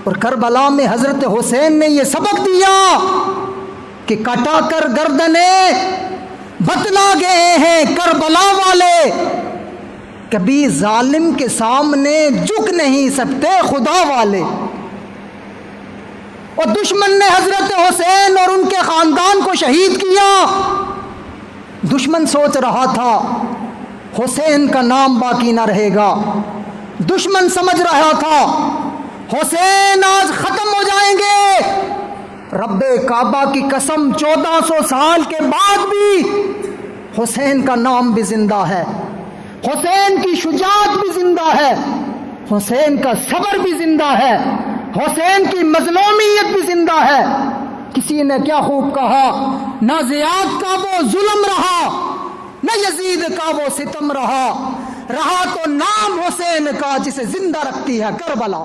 اور کربلا میں حضرت حسین نے یہ سبق دیا کہ کٹا کر گردنیں بتلا گئے ہیں کربلا والے، کبھی ظالم کے سامنے جھک نہیں سکتے خدا والے۔ اور دشمن نے حضرت حسین اور ان کے خاندان کو شہید کیا۔ دشمن سوچ رہا تھا حسین کا نام باقی نہ رہے گا، دشمن سمجھ رہا تھا حسین آج ختم ہو جائیں گے۔ رب کعبہ کی قسم 1400 سال کے بعد بھی حسین کا نام بھی زندہ ہے، حسین کی شجاعت بھی زندہ ہے، حسین کا صبر بھی زندہ ہے، حسین کی مظلومیت بھی زندہ ہے۔ کسی نے کیا خوب کہا، نہ زیاد کا وہ ظلم رہا، نہ یزید کا وہ ستم رہا، رہا تو نام حسین کا جسے زندہ رکھتی ہے کربلا۔